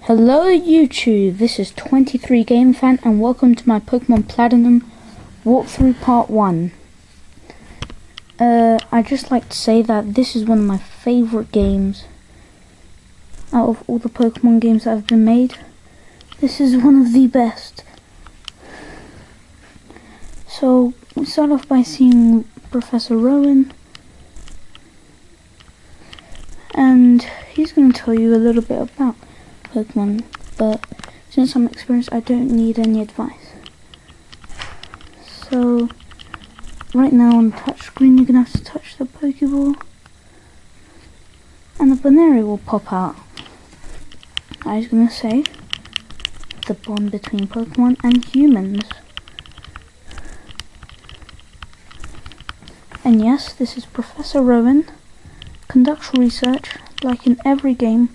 Hello YouTube, this is 23GameFan and welcome to my Pokemon Platinum walkthrough part 1. I'd just like to say that this is one of my favourite games. Out of all the Pokemon games that have been made, this is one of the best. So, we start off by seeing Professor Rowan. And he's going to tell you a little bit about Pokemon, but since I'm experienced, I don't need any advice. So, right now on the touch screen, you're going to have to touch the Pokeball, and the Baneri will pop out. I was going to say, the bond between Pokemon and humans. And yes, this is Professor Rowan, conducts research, like in every game.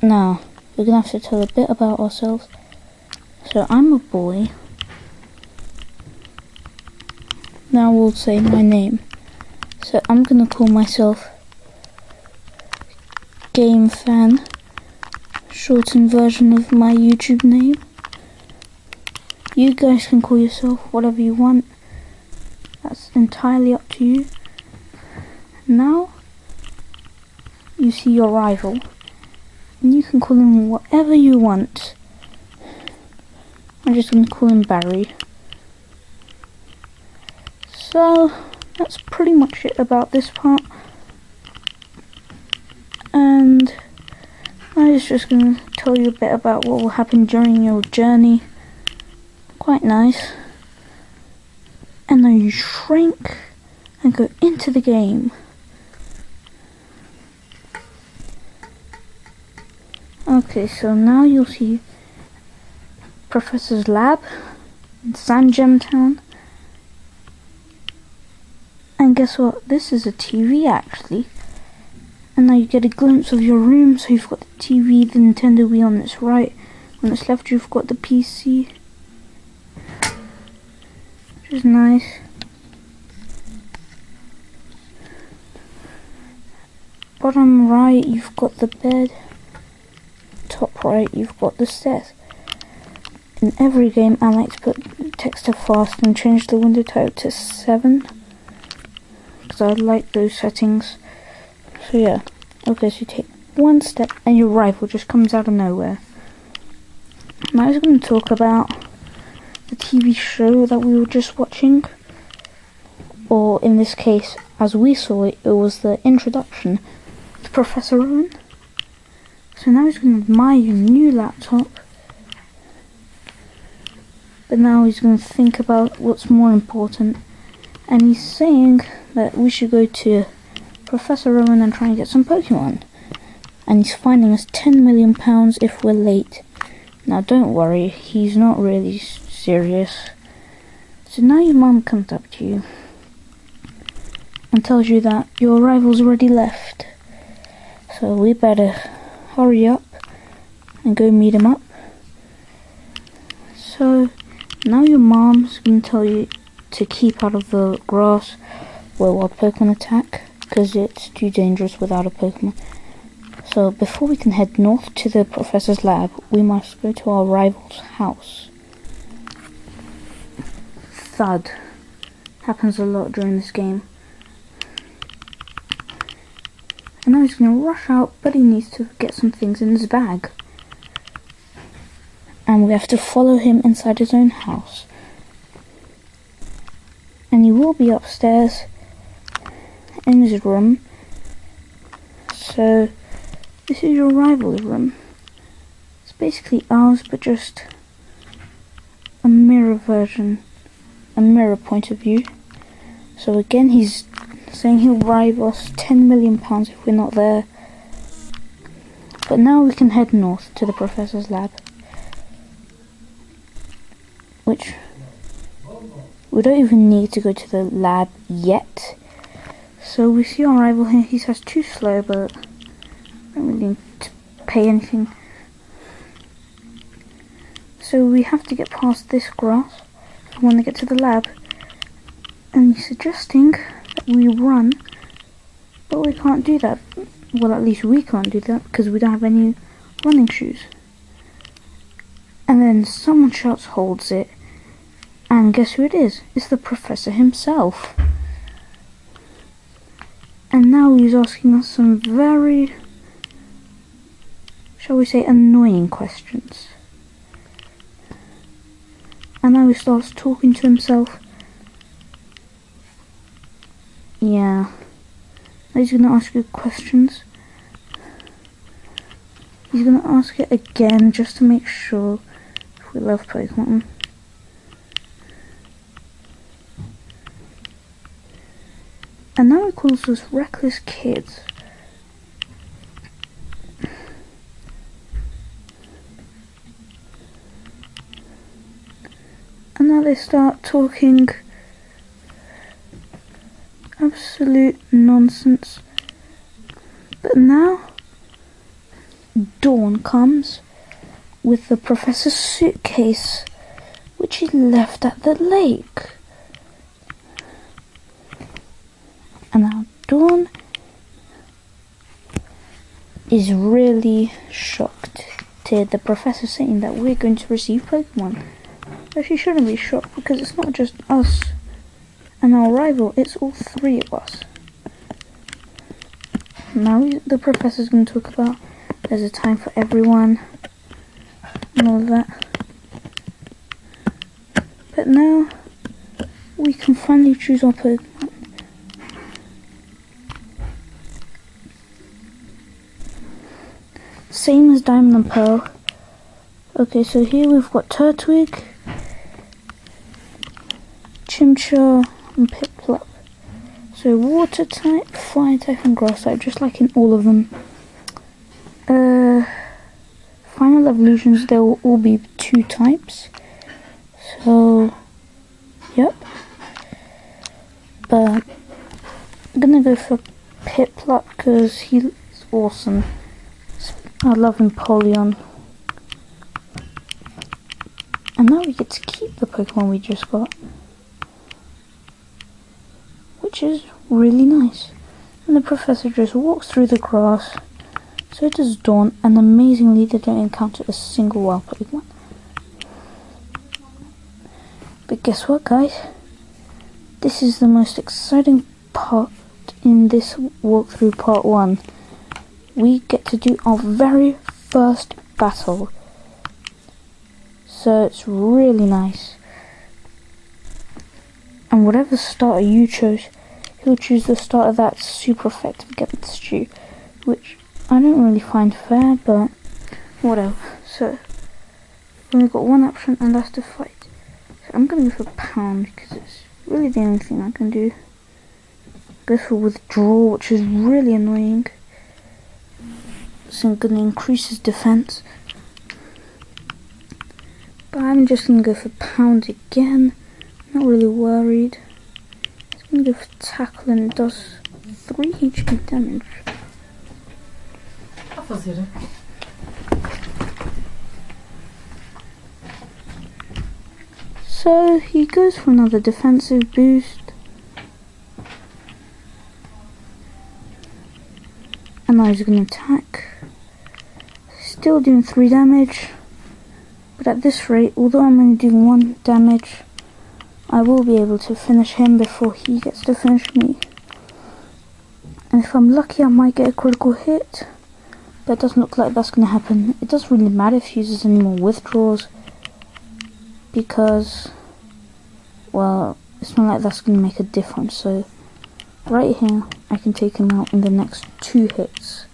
Now, we're going to have to tell a bit about ourselves. So, I'm a boy. Now we'll say my name. So, I'm going to call myself GameFan, shortened version of my YouTube name. You guys can call yourself whatever you want. That's entirely up to you. Now, you see your rival. And you can call him whatever you want. I'm just going to call him Barry. So, that's pretty much it about this part. And I was just going to tell you a bit about what will happen during your journey. Quite nice. And then you shrink and go into the game. Okay, so now you'll see Professor's lab in Sandgem Town. And guess what? This is a TV actually. And now you get a glimpse of your room. So you've got the TV, the Nintendo Wii on its right. On its left you've got the PC. Which is nice. Bottom right you've got the bed. Top right you've got the stairs. In every game I like to put text to fast and change the window type to 7 because I like those settings. So yeah, okay, so you take one step and your rival just comes out of nowhere. Now I was going to talk about the TV show that we were just watching, or in this case as we saw it, it was the introduction to Professor Rowan. So now he's going to admire your new laptop. But now he's going to think about what's more important. And he's saying that we should go to Professor Rowan and try and get some Pokemon. And he's fining us £10 million if we're late. Now don't worry, he's not really serious. So now your mum comes up to you and tells you that your rival's already left. So we better hurry up and go meet him up. So now your mom's going to tell you to keep out of the grass where wild Pokemon attack, because it's too dangerous without a Pokemon. So before we can head north to the Professor's lab, we must go to our rival's house. Thud. Happens a lot during this game. And now he's going to rush out, but he needs to get some things in his bag. And we have to follow him inside his own house. And he will be upstairs in his room. So, this is your rival's room. It's basically ours, but just a mirror version, a mirror point of view. So again, he's saying he'll bribe us £10 million if we're not there. But now we can head north to the Professor's lab, which we don't even need to go to the lab yet. So we see our rival here. He says too slow, but I don't really need to pay anything. So we have to get past this grass if we want to get to the lab. And he's suggesting that we run, but we can't do that. Well, at least we can't do that because we don't have any running shoes. And then someone shouts holds it, and guess who it is? It's the professor himself. And now he's asking us some very, shall we say, annoying questions. And now he starts talking to himself. Yeah. Now he's going to ask you questions. He's going to ask it again just to make sure if we love Pokemon. And now he calls us reckless kids. And now they start talking absolute nonsense. But now Dawn comes with the professor's suitcase, which he left at the lake. And now Dawn is really shocked to hear the professor saying that we're going to receive Pokemon. But she shouldn't be shocked because it's not just us and our rival, it's all three of us. Now the professor's going to talk about there's a time for everyone and all of that. But now we can finally choose our Pokemon. Same as Diamond and Pearl. Okay, so here we've got Turtwig, Chimchar and Piplup. So water type, fire type and grass type, just like in all of them. Final evolutions, there will all be 2 types. So, yep. But I'm gonna go for Piplup because he's awesome. I love Empoleon. And now we get to keep the Pokemon we just got, which is really nice. And the professor just walks through the grass. So does Dawn, and amazingly they don't encounter a single wild Pokemon. But guess what, guys? This is the most exciting part in this walkthrough, part 1. We get to do our very first battle. So it's really nice. And whatever starter you chose, he'll choose the starter that's super effective against you, which I don't really find fair, but whatever. So we've only got one option, and that's to fight. So I'm gonna go for Pound because it's really the only thing I can do. Go for Withdraw, which is really annoying. So I'm gonna increase his defense. But I'm just gonna go for Pound again. Not really worried. I'm gonna go for Tackle, and it does 3 HP damage. So he goes for another defensive boost. And now he's going to attack. Still doing 3 damage. But at this rate, although I'm only doing 1 damage, I will be able to finish him before he gets to finish me. And if I'm lucky, I might get a critical hit. But it doesn't look like that's going to happen. It doesn't really matter if he uses any more withdraws, because, well, it's not like that's going to make a difference. So right here, I can take him out in the next 2 hits.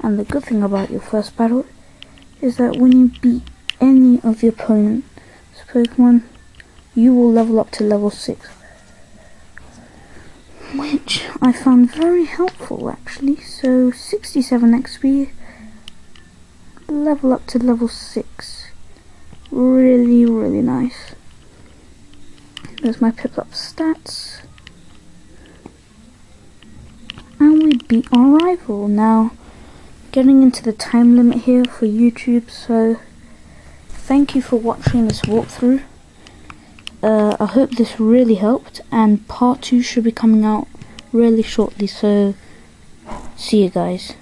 And the good thing about your first battle is that when you beat any of the opponent's Pokemon, you will level up to level 6. Which I found very helpful actually. So 67 XP, level up to level 6. Really, really nice. There's my Piplup stats. And we beat our rival. Now, getting into the time limit here for YouTube, so thank you for watching this walkthrough. I hope this really helped, and part 2 should be coming out really shortly, so see you guys.